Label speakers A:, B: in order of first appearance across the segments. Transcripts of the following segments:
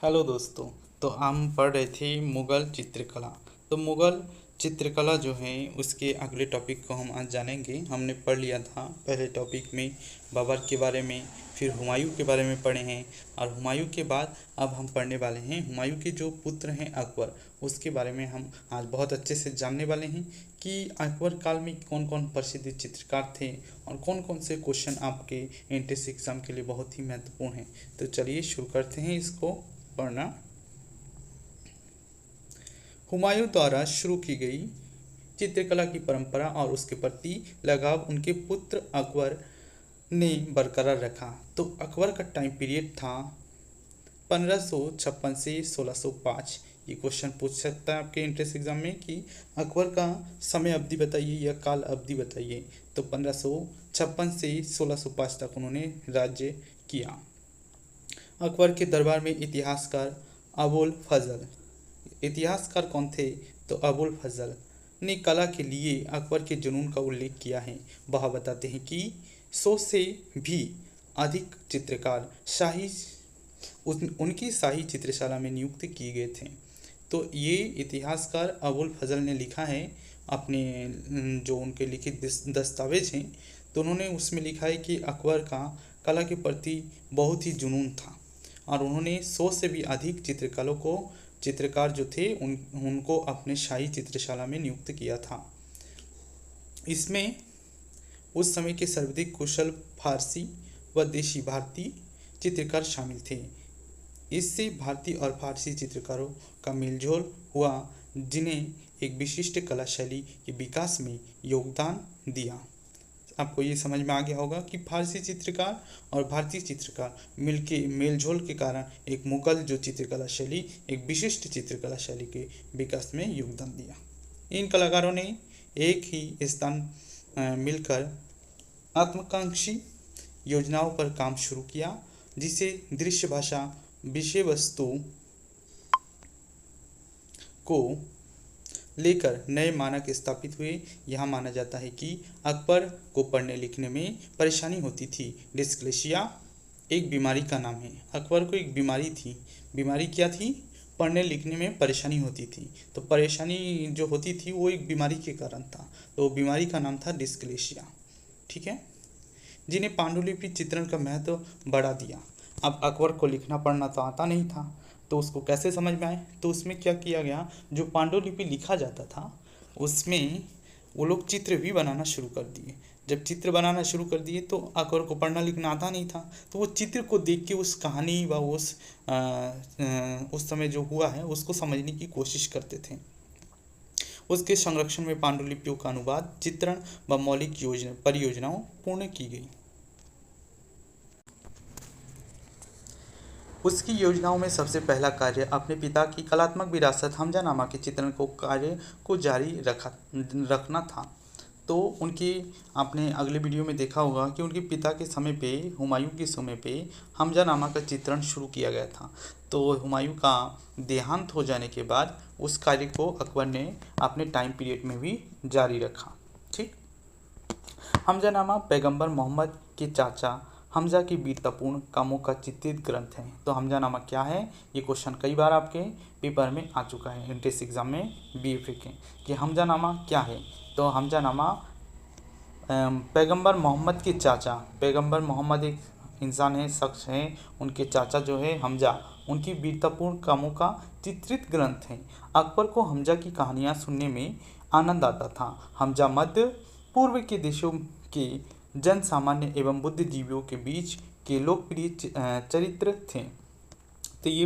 A: Hello दोस्तों। तो हम पढ़ रहे थे मुग़ल चित्रकला। तो मुग़ल चित्रकला जो है उसके अगले टॉपिक को हम आज जानेंगे। हमने पढ़ लिया था पहले टॉपिक में बाबर के बारे में, फिर हुमायूं के बारे में पढ़े हैं, और हुमायूं के बाद अब हम पढ़ने वाले हैं हुमायूं के जो पुत्र हैं अकबर, उसके बारे में हम आज बहुत अच्छे से जानने वाले हैं कि अकबर काल में कौन कौन प्रसिद्ध चित्रकार थे और कौन कौन से क्वेश्चन आपके एंट्रेंस एग्ज़ाम के लिए बहुत ही महत्वपूर्ण हैं। तो चलिए शुरू करते हैं इसको पढ़ना। हुमायूं द्वारा शुरू की गई चित्रकला की परंपरा और उसके प्रति लगाव उनके पुत्र अकबर ने बरकरार रखा। तो अकबर का टाइम पीरियड था 1556 से 1605। ये क्वेश्चन पूछ सकता है आपके एंट्रेंस एग्जाम में कि अकबर का समय अवधि बताइए या काल अवधि बताइए। तो 1556 से 1605 तक उन्होंने राज्य किया। अकबर के दरबार में इतिहासकार अबुल फजल, इतिहासकार कौन थे? तो अबुल फजल ने कला के लिए अकबर के जुनून का उल्लेख किया है। वह बताते हैं कि 100 से भी अधिक चित्रकार उनकी शाही चित्रशाला में नियुक्त किए गए थे। तो ये इतिहासकार अबुल फजल ने लिखा है अपने जो उनके लिखित दस्तावेज हैं, तो उन्होंने उसमें लिखा है कि अकबर का कला के प्रति बहुत ही जुनून था और उन्होंने 100 से भी अधिक चित्रकार जो थे उनको अपने शाही चित्रशाला में नियुक्त किया था। इसमें उस समय के सर्वाधिक कुशल फारसी व देशी भारतीय चित्रकार शामिल थे। इससे भारतीय और फारसी चित्रकारों का मेलजोल हुआ, जिन्हें एक विशिष्ट कला शैली के विकास में योगदान दिया। आपको ये समझ में आ गया होगा कि फारसी चित्रकार और भारतीय चित्रकार मिलके मेलझोल के कारण एक मुगल जो चित्रकला शैली, एक विशिष्ट चित्रकला शैली के विकास में योगदान दिया। इन कलाकारों ने एक ही स्थान मिलकर आत्मकांक्षी योजनाओं पर काम शुरू किया, जिसे दृश्य भाषा विषय वस्तु को लेकर नए मानक स्थापित हुए। यह माना जाता है कि अकबर को पढ़ने लिखने में परेशानी होती थी। डिस्लेक्सिया एक बीमारी का नाम है। अकबर को एक बीमारी थी। बीमारी क्या थी? पढ़ने लिखने में परेशानी होती थी। तो परेशानी जो होती थी वो एक बीमारी के कारण था, तो बीमारी का नाम था डिस्लेक्सिया। ठीक है, जिन्हें पांडुलिपि चित्रण का महत्व बढ़ा दिया। अब अकबर को लिखना पढ़ना तो आता नहीं था, तो उसको कैसे समझ में आए? तो उसमें क्या किया गया, जो पांडुलिपि लिखा जाता था उसमें वो लोग चित्र भी बनाना शुरू कर दिए। जब चित्र बनाना शुरू कर दिए तो अकबर को पढ़ना लिखना आता नहीं था, तो वो चित्र को देख के उस कहानी व उस समय जो हुआ है उसको समझने की कोशिश करते थे। उसके संरक्षण में पांडुलिपियों का अनुवाद, चित्रण व मौलिक परियोजनाओं पूर्ण की गई। उसकी योजनाओं में सबसे पहला कार्य अपने पिता की कलात्मक विरासत हमजानामा के चित्रण कार्य को जारी रखना था। तो उनकी आपने अगले वीडियो में देखा होगा कि उनके पिता के समय पे, हुमायूं के समय पे हमजानामा का चित्रण शुरू किया गया था। तो हुमायूं का देहांत हो जाने के बाद उस कार्य को अकबर ने अपने टाइम पीरियड में भी जारी रखा। ठीक, हमजानामा पैगंबर मोहम्मद के चाचा हमजा की वीरतापूर्ण कामों का चित्रित ग्रंथ है। तो हमजानामा क्या है? ये क्वेश्चन कई बार आपके पेपर में आ चुका है एंट्रेंस एग्जाम में बीएफए के, कि हमजानामा क्या है। तो हमजानामा पैगंबर मोहम्मद के चाचा, पैगंबर मोहम्मद एक इंसान है, शख्स है, उनके चाचा जो है हमजा, उनकी वीरतापूर्ण कामों का चित्रित ग्रंथ है। अकबर को हमजा की कहानियाँ सुनने में आनंद आता था। हमजा मध्य पूर्व के देशों के जन सामान्य एवं बुद्धिजीवियों के बीच के लोकप्रिय चरित्र थे। तो ये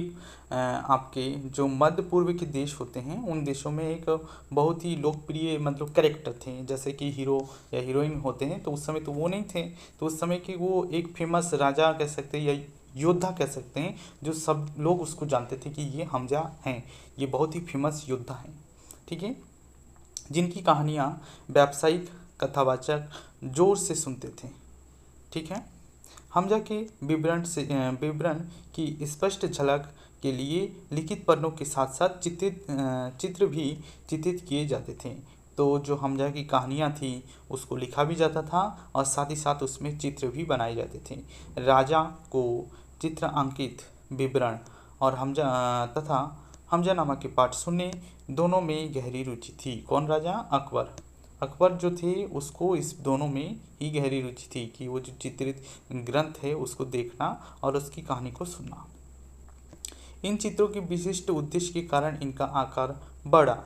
A: आपके जो मध्य पूर्व के देश होते हैं उन देशों में एक बहुत ही लोकप्रिय मतलब कैरेक्टर थे, जैसे कि हीरो या हीरोइन होते हैं। तो उस समय तो वो नहीं थे, तो उस समय के वो एक फेमस राजा कह सकते हैं या योद्धा कह सकते हैं, जो सब लोग उसको जानते थे कि ये हमजा हैं, ये बहुत ही फेमस योद्धा हैं। ठीक है, जिनकी कहानियाँ व्यावसायिक कथावाचक जोर से सुनते थे। ठीक है, हमजा के विवरण की स्पष्ट झलक के लिए लिखित पन्नों के साथ साथ चित्र भी चित्रित किए जाते थे। तो जो हमजा की कहानियाँ थी उसको लिखा भी जाता था और साथ ही साथ उसमें चित्र भी बनाए जाते थे। राजा को चित्र अंकित विवरण और हमजानामा के पाठ सुनने दोनों में गहरी रुचि थी। कौन राजा? अकबर। अकबर जो थे उसको इस दोनों में ही गहरी रुचि थी कि वो जो चित्रित ग्रंथ है उसको देखना और उसकी कहानी को सुनना। इन चित्रों के विशिष्ट उद्देश्य के कारण इनका आकार बड़ा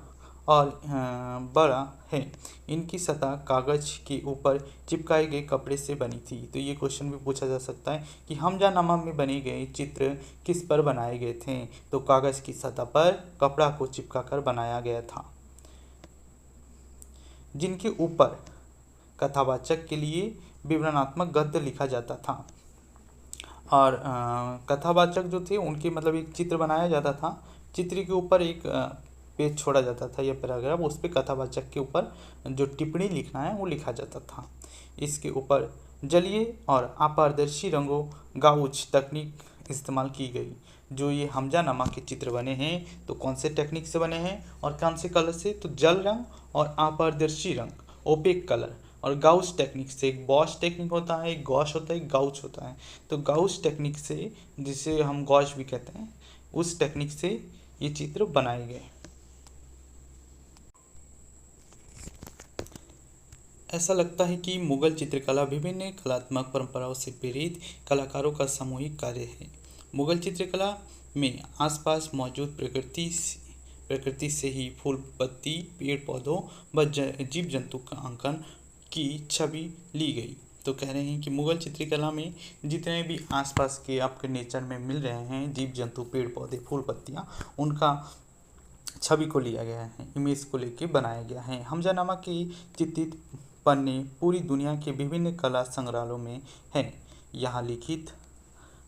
A: है। इनकी सतह कागज के ऊपर चिपकाए गए कपड़े से बनी थी। तो ये क्वेश्चन भी पूछा जा सकता है कि हमजानामा में बने गए चित्र किस पर बनाए गए थे? तो कागज की सतह पर कपड़ा को चिपकाकर बनाया गया था, जिनके ऊपर कथावाचक के लिए विवरणात्मक गद्य लिखा जाता था। और कथावाचक जो थे उनके मतलब एक चित्र बनाया जाता था, चित्र के ऊपर एक पेज छोड़ा जाता था या पैराग्राफ, उस पर कथावाचक के ऊपर जो टिप्पणी लिखना है वो लिखा जाता था। इसके ऊपर जलीय और अपारदर्शी रंगों गाउच तकनीक इस्तेमाल की गई। जो ये हमजानामा के चित्र बने हैं तो कौन से टेक्निक से बने हैं और कौन से कलर से? तो जल रंग और अपारदर्शी रंग, ओपेक कलर, और गाउस टेक्निक से। एक बॉश टेक्निक होता है, एक गॉश होता है, एक गाउच होता है। तो गाउस टेक्निक से, जिसे हम गॉश भी कहते हैं, उस टेक्निक से ये चित्र बनाए गए। ऐसा लगता है कि मुगल चित्रकला विभिन्न कलात्मक परंपराओं से प्रेरित कलाकारों का सामूहिक कार्य है। मुगल चित्रकला में आसपास मौजूद प्रकृति से ही फूल पत्ती, पेड़ पौधों व जीव जंतु का अंकन की छवि ली गई। तो कह रहे हैं कि मुगल चित्रकला में जितने भी आसपास के आपके नेचर में मिल रहे हैं जीव जंतु, पेड़ पौधे, फूल पत्तियाँ, उनका छवि को लिया गया है, इमेज को लेके बनाया गया है। हमजानामा के चित्रित पन्ने पूरी दुनिया के विभिन्न कला संग्रहालयों में हैं। यहाँ लिखित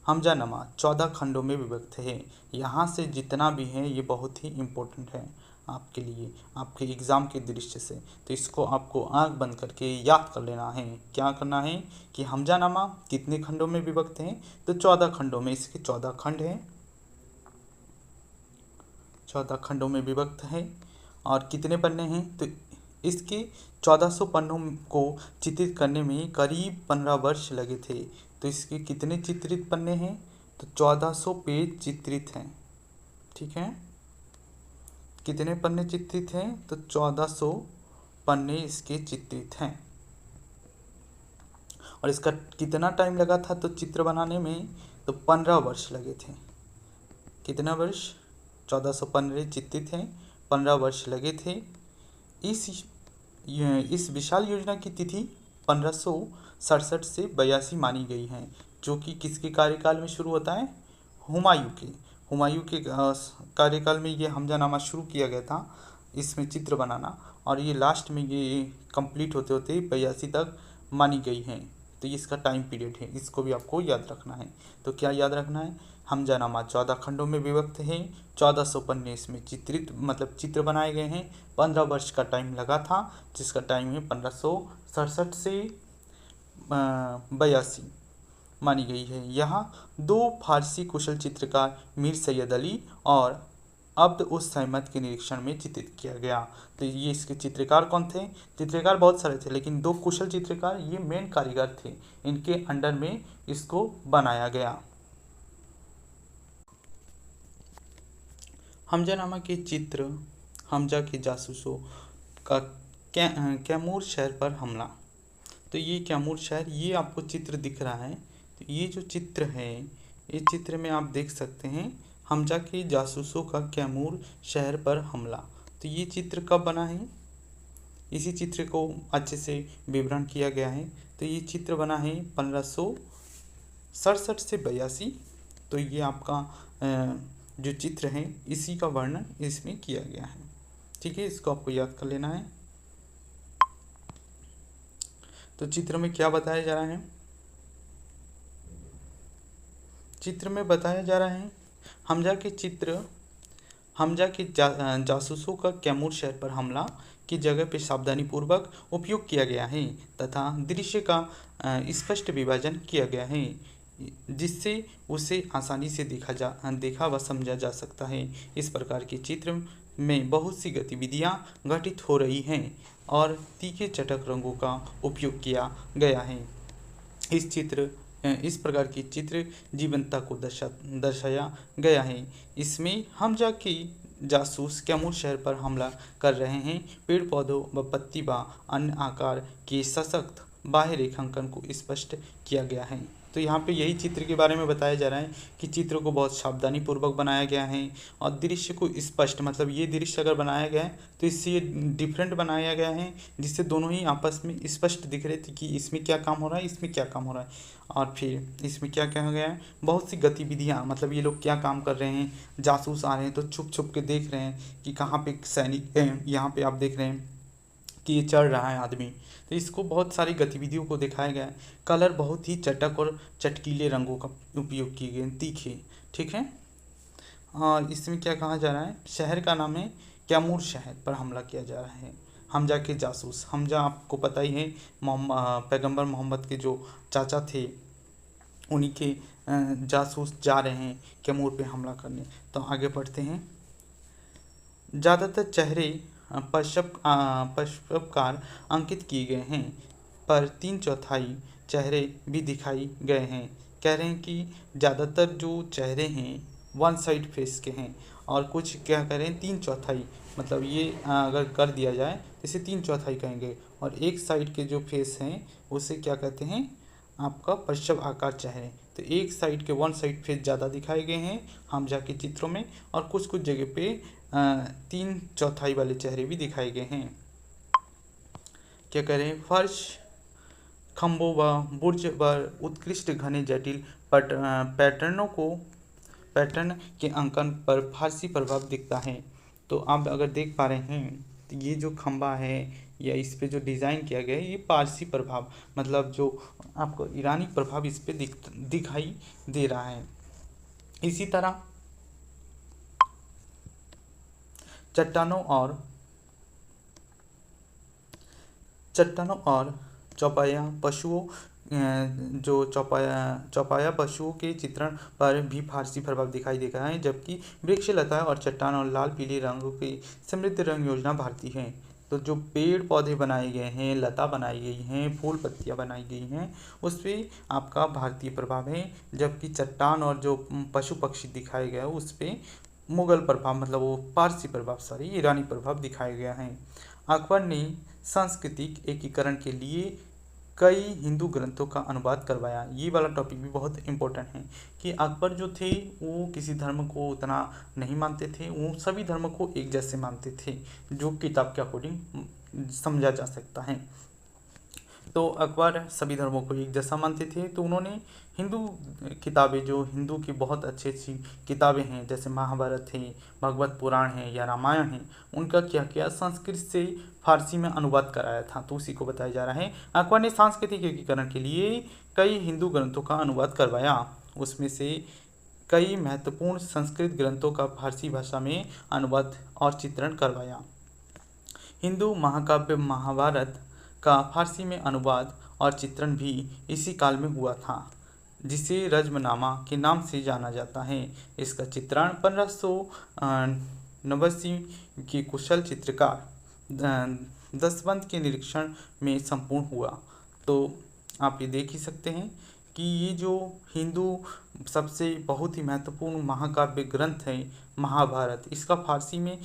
A: हमजानामा 14 खंडों में विभक्त है। यहाँ से जितना भी है ये बहुत ही इम्पोर्टेंट है आपके लिए, आपके एग्ज़ाम के दृष्टि से। तो इसको आपको आंख बंद करके याद कर लेना है। क्या करना है कि हमजानामा कितने खंडों में विभक्त हैं? तो 14 खंडों में। इसके 14 खंड हैं, 14 खंडों में विभक्त है। और कितने पन्ने हैं? तो इसके 1400 पन्नों को चित्रित करने में करीब 15 वर्ष लगे थे। तो इसके कितने चित्रित पन्ने हैं? तो 1400 पेज चित्रित हैं। ठीक है, कितने पन्ने चित्रित हैं? तो 1400 पन्ने इसके चित्रित हैं। और इसका कितना टाइम लगा था तो चित्र बनाने में? तो 15 वर्ष लगे थे। कितना वर्ष? 1400 पन्ने चित्रित हैं, 15 वर्ष लगे थे। इस विशाल योजना की तिथि 1567 से 82 मानी गई है, जो कि किसके कार्यकाल में शुरू होता है? हुमायूं के कार्यकाल में ये हमजानामा शुरू किया गया था, इसमें चित्र बनाना, और ये लास्ट में ये कंप्लीट होते होते 82 तक मानी गई है। तो ये इसका टाइम पीरियड है, इसको भी आपको याद रखना है। तो क्या याद रखना है? हमजानामा 14 खंडों में विभक्त है, 1400 पन्ने इसमें चित्र बनाए गए हैं, 15 वर्ष का टाइम लगा था, जिसका टाइम है 1567 से 82 मानी गई है। यहाँ 2 फारसी कुशल चित्रकार मीर सैयद अली और अब्द उस सहमत के निरीक्षण में चित्रित किया गया। तो ये इसके चित्रकार कौन थे? चित्रकार बहुत सारे थे, लेकिन 2 कुशल चित्रकार ये मेन कारीगर थे, इनके अंडर में इसको बनाया गया। हमजानामा के चित्र हमजा के जासूसों का कैमूर शहर पर हमला। तो ये कैमूर शहर, ये आपको चित्र दिख रहा है। तो ये जो चित्र है, इस चित्र में आप देख सकते हैं हमजा के जासूसों का कैमूर शहर पर हमला। तो ये चित्र कब बना है? इसी चित्र को अच्छे से विवरण किया गया है। तो ये चित्र बना है 1567 से 82। तो ये आपका जो चित्र है इसी का वर्णन इसमें किया गया है। ठीक है, इसको आपको याद कर लेना है। तो चित्र में क्या बताया जा रहा है? चित्र में बताया जा रहा है हमजा के जासूसों का कैमूर शहर पर हमला की जगह पर सावधानी पूर्वक उपयोग किया गया है तथा दृश्य का स्पष्ट विभाजन किया गया है, जिससे उसे आसानी से देखा व समझा जा सकता है। इस प्रकार के चित्र में बहुत सी गतिविधियां घटित हो रही हैं और तीखे चटक रंगों का उपयोग किया गया है। इस चित्र इस प्रकार की चित्र जीवंतता को दर्शाया गया है। इसमें हमजा की जासूस कैमूर शहर पर हमला कर रहे हैं। पेड़ पौधों व पत्ती व अन्य आकार के सशक्त बाह्य रेखांकन को स्पष्ट किया गया है। तो यहाँ पे यही चित्र के बारे में बताया जा रहा है कि चित्र को बहुत सावधानी पूर्वक बनाया गया है और दृश्य को स्पष्ट, मतलब ये दृश्य अगर बनाया गया है तो इससे ये डिफरेंट बनाया गया है, जिससे दोनों ही आपस में स्पष्ट दिख रहे थे कि इसमें क्या काम हो रहा है, इसमें क्या काम हो रहा है। और फिर इसमें क्या क्या हो गया है, बहुत सी गतिविधियाँ, मतलब ये लोग क्या काम कर रहे हैं, जासूस आ रहे हैं तो छुप छुप के देख रहे हैं कि कहाँ पे सैनिक, यहाँ पे आप देख रहे हैं कि ये चढ़ रहा है आदमी। तो इसको बहुत सारी गतिविधियों को दिखाया गया है। कलर बहुत ही चटक और चटकीले रंगों का उपयोग किए गए, तीखे, ठीक है। और इसमें क्या कहा जा रहा है, शहर का नाम है कैमूर शहर पर हमला किया जा रहा है। हमजा के जासूस, हमजा आपको पता ही है पैगंबर मोहम्मद के जो चाचा थे, उन्हीं के जासूस जा रहे हैं कैमूर पे हमला करने। तो आगे बढ़ते हैं। ज़्यादातर चेहरे पश्चाकार अंकित किए गए हैं, पर 3/4 चेहरे भी दिखाई गए हैं। कह रहे हैं कि ज़्यादातर जो चेहरे हैं वन साइड फेस के हैं, और कुछ क्या करें 3/4, मतलब ये अगर कर दिया जाए तो इसे 3/4 कहेंगे, और एक साइड के जो फेस हैं उसे क्या कहते हैं, आपका पश्चिम आकार चेहरे। तो एक साइड के वन साइड फेस ज़्यादा दिखाए गए हैं हमजा के चित्रों में, और कुछ कुछ जगह पे 3/4 वाले चेहरे भी दिखाए गए हैं। क्या करें, फर्श, खम्भों व बुर्ज पर उत्कृष्ट घने जटिल पैटर्न के अंकन पर फारसी प्रभाव दिखता है। तो आप अगर देख पा रहे हैं तो ये जो खंबा है या इस पे जो डिज़ाइन किया गया है, ये पारसी प्रभाव, मतलब जो आपको ईरानी प्रभाव इस पे दिखाई दे रहा है। इसी तरह चट्टानों और चौपाया पशुओं, जो चौपाया पशुओं के चित्रण पर भी फारसी प्रभाव दिखाई देता है, जबकि वृक्ष, लता और चट्टान और लाल पीले रंगों की समृद्ध रंग योजना भारतीय है। तो जो पेड़ पौधे बनाए गए हैं, लता बनाई गई हैं, फूल पत्तियां बनाई गई हैं, उस पर आपका भारतीय प्रभाव है, जबकि चट्टान और जो पशु पक्षी दिखाए गए हैं उस पर मुगल प्रभाव, मतलब वो पारसी प्रभाव, सॉरी ईरानी प्रभाव दिखाया गया है। अकबर ने सांस्कृतिक एकीकरण के लिए कई हिंदू ग्रंथों का अनुवाद करवाया। ये वाला टॉपिक भी बहुत इम्पोर्टेंट है कि अकबर जो थे वो किसी धर्म को उतना नहीं मानते थे, वो सभी धर्मों को एक जैसे मानते थे, जो किताब के अकॉर्डिंग समझा जा सकता है। तो अकबर सभी धर्मों को एक जैसा मानते थे, तो उन्होंने हिंदू किताबें, जो हिंदू की बहुत अच्छी अच्छी किताबें हैं, जैसे महाभारत है, भगवत पुराण है या रामायण है, उनका क्या किया, संस्कृत से फारसी में अनुवाद कराया था। तो उसी को बताया जा रहा है। अकबर ने सांस्कृतिक एकीकरण के लिए कई हिंदू ग्रंथों का अनुवाद करवाया। उसमें से कई महत्वपूर्ण संस्कृत ग्रंथों का फारसी भाषा में अनुवाद और चित्रण करवाया। हिंदू महाकाव्य महाभारत का फारसी में अनुवाद और चित्रण भी इसी काल में हुआ था, जिसे रज्मनामा के नाम से जाना जाता है। इसका चित्रण 1589 के कुशल चित्रकार दसवंत के निरीक्षण में संपूर्ण हुआ। तो आप ये देख ही सकते हैं कि ये जो हिंदू सबसे बहुत ही महत्वपूर्ण महाकाव्य ग्रंथ है महाभारत, इसका फारसी में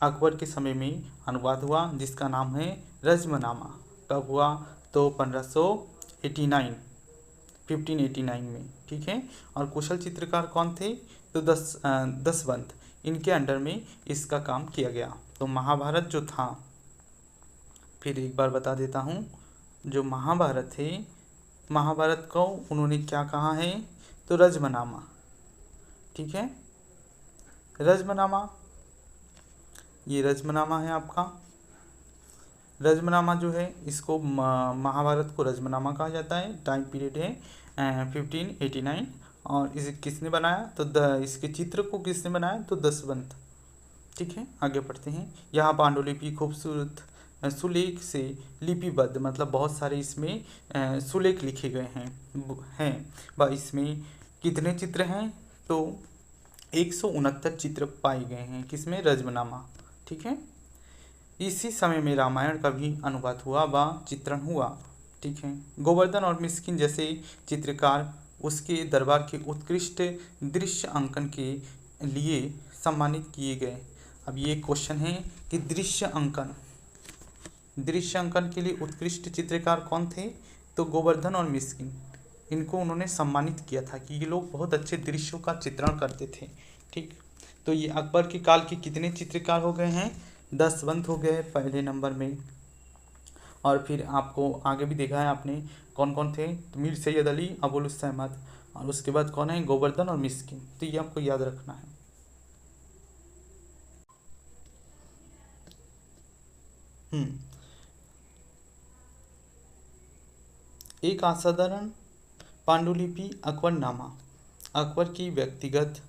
A: अकबर के समय में अनुवाद हुआ, जिसका नाम है रज्मनामा। कब हुआ, तो 1589 में, ठीक है। और कुशल चित्रकार कौन थे, तो दसवंत, इनके अंडर में इसका काम किया गया। तो महाभारत जो था, फिर एक बार बता देता हूँ, जो महाभारत है, महाभारत को उन्होंने क्या कहा है, तो रज्मनामा, ठीक है। रज्मनामा, ये रज्मनामा है आपका। रज्मनामा जो है, इसको महाभारत को रज्मनामा कहा जाता है। टाइम पीरियड है 1589। और इसे किसने बनाया, तो इसके चित्र को किसने बनाया, तो दसवंत, ठीक है। आगे बढ़ते हैं। यहाँ पांडुलिपि खूबसूरत सुलेख से लिपिबद्ध, मतलब बहुत सारे इसमें सुलेख लिखे गए हैं। इसमें कितने चित्र हैं, तो 169 चित्र पाए गए हैं, किसमें, रज्मनामा, ठीक है। इसी समय में रामायण का भी अनुवाद हुआ व चित्रण हुआ, ठीक है। गोवर्धन और मिस्किन जैसे चित्रकार उसके दरबार के उत्कृष्ट दृश्य अंकन के लिए सम्मानित किए गए। अब ये क्वेश्चन है कि दृश्य अंकन के लिए उत्कृष्ट चित्रकार कौन थे? तो गोवर्धन और मिस्किन, इनको उन्होंने सम्मानित किया था कि ये लोग बहुत अच्छे दृश्यों का चित्रण करते थे। ठीक, तो ये अकबर के काल के कितने चित्रकार हो गए हैं? 10 बंद हो गए पहले नंबर में। और फिर आपको आगे भी देखा है आपने कौन कौन थे, तो मीर सैयद अली, अबुल हुसैन अहमद, और उसके बाद कौन है? गोवर्धन और मिस्किन। तो ये आपको याद रखना है। एक असाधारण पांडुलिपि अकबरनामा अकबर की व्यक्तिगत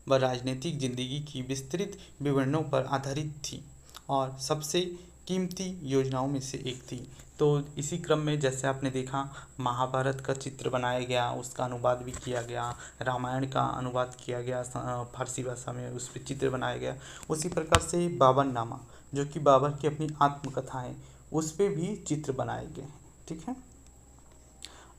A: व राजनीतिक जिंदगी की विस्तृत विवरणों पर आधारित थी और सबसे कीमती योजनाओं में से एक थी। तो इसी क्रम में जैसे आपने देखा महाभारत का चित्र बनाया गया, उसका अनुवाद भी किया गया, रामायण का अनुवाद किया गया फारसी भाषा में, उस पर चित्र बनाया गया। उसी प्रकार से बाबरनामा जो कि बाबर की अपनी आत्मकथा है, उस पर भी चित्र बनाए गए हैं। ठीक है।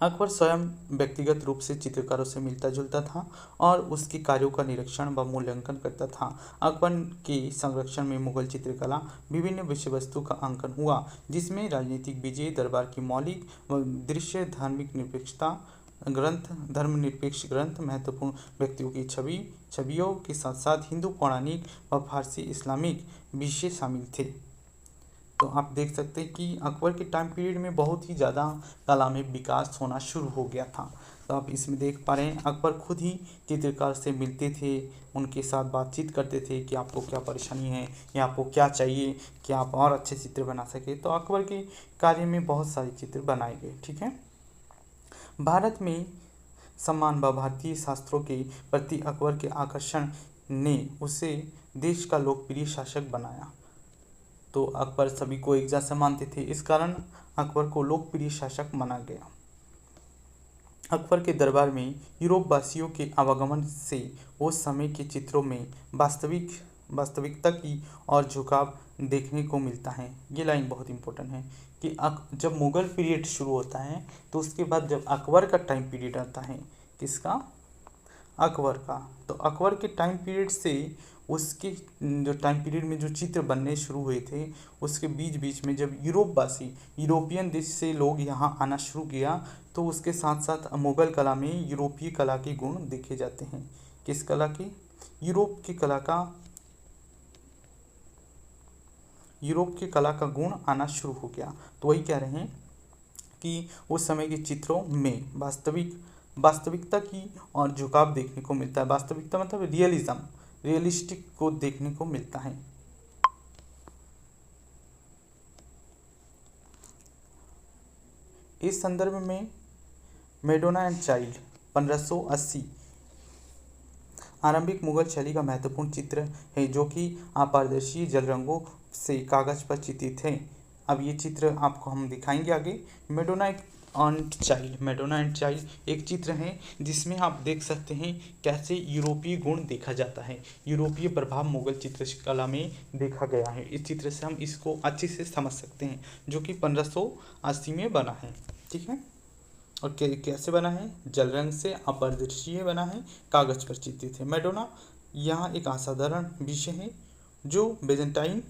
A: अकबर स्वयं व्यक्तिगत रूप से चित्रकारों से मिलता जुलता था और उसके कार्यों का निरीक्षण व मूल्यांकन करता था। अकबर के संरक्षण में मुगल चित्रकला विभिन्न विषय वस्तु का अंकन हुआ, जिसमें राजनीतिक विजय, दरबार की मौलिक व दृश्य, धार्मिक निरपेक्षता ग्रंथ, धर्मनिरपेक्ष ग्रंथ, महत्वपूर्ण व्यक्तियों की छवियों के साथ साथ हिंदू पौराणिक व फारसी इस्लामिक विषय शामिल थे। तो आप देख सकते हैं कि अकबर के टाइम पीरियड में बहुत ही ज़्यादा कला में विकास होना शुरू हो गया था। तो आप इसमें देख पा रहे हैं अकबर खुद ही चित्रकार से मिलते थे, उनके साथ बातचीत करते थे कि आपको क्या परेशानी है या आपको क्या चाहिए कि आप और अच्छे चित्र बना सके। तो अकबर के कार्य में बहुत सारे चित्र बनाए गए। ठीक है। भारत में सम्मान व भारतीय शास्त्रों के प्रति अकबर के आकर्षण ने उसे देश का लोकप्रिय शासक बनाया। तो अकबर सभी को एक जैसा मानते थे, इस कारण अकबर को लोकप्रिय शासक माना गया। अकबर के दरबार में यूरोप वासियों के आवागमन से उस समय के चित्रों में वास्तविकता की और झुकाव देखने को मिलता है। ये लाइन बहुत इंपॉर्टेंट है कि जब मुगल पीरियड शुरू होता है तो उसके बाद जब अकबर का टाइम पीरियड आता है, किसका? अकबर का। तो अकबर के टाइम पीरियड से उसके जो टाइम पीरियड में जो चित्र बनने शुरू हुए थे, उसके बीच बीच में जब यूरोपियन देश से लोग यहाँ आना शुरू किया, तो उसके साथ साथ मुगल कला में यूरोपीय कला के गुण देखे जाते हैं। किस कला के? यूरोप की कला का गुण आना शुरू हो गया। तो वही कह रहे हैं कि उस समय के चित्रों में वास्तविकता की और झुकाव देखने को मिलता है। वास्तविकता मतलब रियलिस्टिक को देखने को मिलता है। इस संदर्भ में मेडोना एंड चाइल्ड 1580 आरंभिक मुगल शैली का महत्वपूर्ण चित्र है, जो कि अपारदर्शी जल रंगों से कागज पर चित्रित है। अब ये चित्र आपको हम दिखाएंगे आगे। मेडोना एंड चाइल्ड एक चित्र है जिसमें आप देख सकते हैं कैसे यूरोपीय गुण देखा जाता है, यूरोपीय प्रभाव मुगल चित्रकला में देखा गया है। इस चित्र से हम इसको अच्छे से समझ सकते हैं, जो कि 1580 में बना है। ठीक है। और कैसे बना है? जल रंग से, अपारदर्शी बना है, कागज पर चित्रित है। मेडोना यहाँ एक असाधारण विषय है जो बेजेंटाइन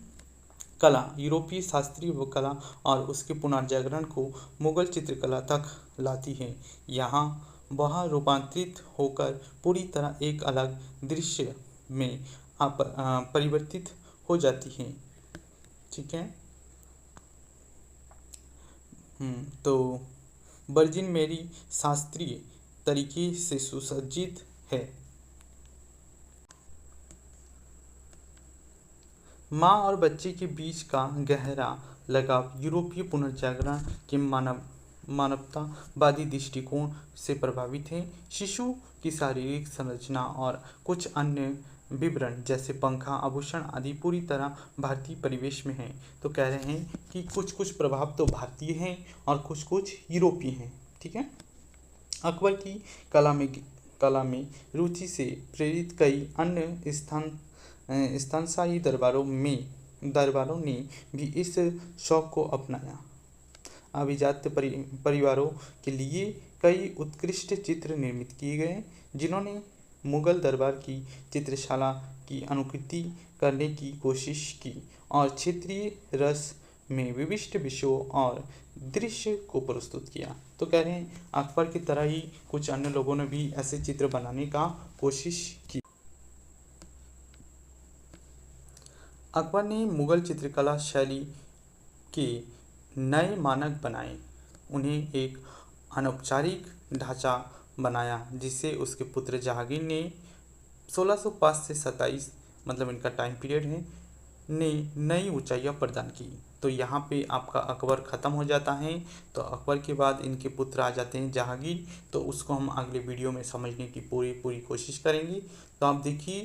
A: कला, यूरोपीय शास्त्रीय कला और उसके पुनर्जागरण को मुगल चित्रकला तक लाती है। यहाँ वह रूपांतरित होकर पूरी तरह एक अलग दृश्य में परिवर्तित हो जाती है। ठीक है। तो वर्जिन मेरी शास्त्रीय तरीके से सुसज्जित है। माँ और बच्चे के बीच का गहरा लगाव यूरोपीय पुनर्जागरण के मानवतावादी दृष्टिकोण से प्रभावित है। शिशु की शारीरिक संरचना और कुछ अन्य विवरण जैसे पंखा, आभूषण आदि पूरी तरह भारतीय परिवेश में हैं। तो कह रहे हैं कि कुछ कुछ प्रभाव तो भारतीय हैं और कुछ कुछ यूरोपीय हैं। ठीक है। अकबर की कला में रुचि से प्रेरित कई अन्य स्थानशाही दरबारों ने भी इस शौक को अपनाया। अभिजात परिवारों के लिए कई उत्कृष्ट चित्र निर्मित किए गए, जिन्होंने मुगल दरबार की चित्रशाला की अनुकृति करने की कोशिश की और क्षेत्रीय रस में विशिष्ट विषयों और दृश्य को प्रस्तुत किया। तो कह रहे हैं अकबर की तरह ही कुछ अन्य लोगों ने भी ऐसे चित्र बनाने का कोशिश की। अकबर ने मुगल चित्रकला शैली के नए मानक बनाए, उन्हें एक अनौपचारिक ढांचा बनाया जिसे उसके पुत्र जहांगीर ने 1605 से 27 मतलब इनका टाइम पीरियड है ने नई ऊंचाइयां प्रदान की। तो यहाँ पे आपका अकबर ख़त्म हो जाता है, तो अकबर के बाद इनके पुत्र आ जाते हैं जहांगीर। तो उसको हम अगले वीडियो में समझने की पूरी कोशिश करेंगे। तो आप देखिए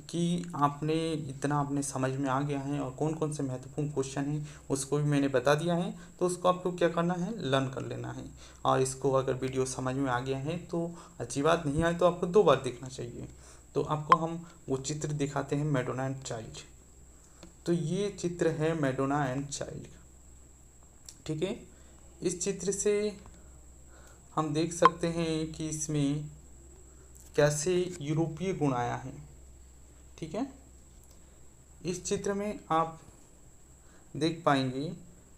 A: कि आपने इतना आपने समझ में आ गया है और कौन कौन से महत्वपूर्ण क्वेश्चन हैं उसको भी मैंने बता दिया है। तो उसको आपको क्या करना है, लर्न कर लेना है। और इसको अगर वीडियो समझ में आ गया है तो अच्छी बात, नहीं आए तो आपको 2 बार देखना चाहिए। तो आपको हम वो चित्र दिखाते हैं, मैडोना एंड चाइल्ड। तो ये चित्र है मैडोना एंड चाइल्ड, ठीक है। इस चित्र से हम देख सकते हैं कि इसमें कैसे यूरोपीय गुण आया है, ठीक है। इस चित्र में आप देख पाएंगे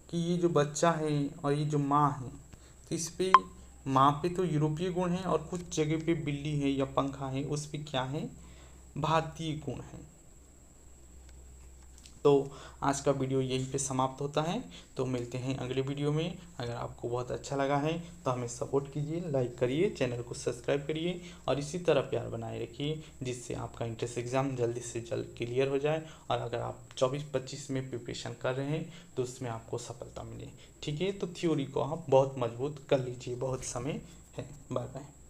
A: कि ये जो बच्चा है और ये जो माँ है, तो इस पे माँ पे तो यूरोपीय गुण है और कुछ जगह पे बिल्ली है या पंखा है उस पे क्या है, भारतीय गुण है। तो आज का वीडियो यहीं पे समाप्त होता है। तो मिलते हैं अगले वीडियो में। अगर आपको बहुत अच्छा लगा है तो हमें सपोर्ट कीजिए, लाइक करिए, चैनल को सब्सक्राइब करिए और इसी तरह प्यार बनाए रखिए, जिससे आपका इंट्रेंस एग्ज़ाम जल्दी से जल्द क्लियर हो जाए। और अगर आप 24-25 में प्रिपरेशन कर रहे हैं तो उसमें आपको सफलता मिले, ठीक है। तो थ्योरी को आप बहुत मजबूत कर लीजिए, बहुत समय है। Bye bye.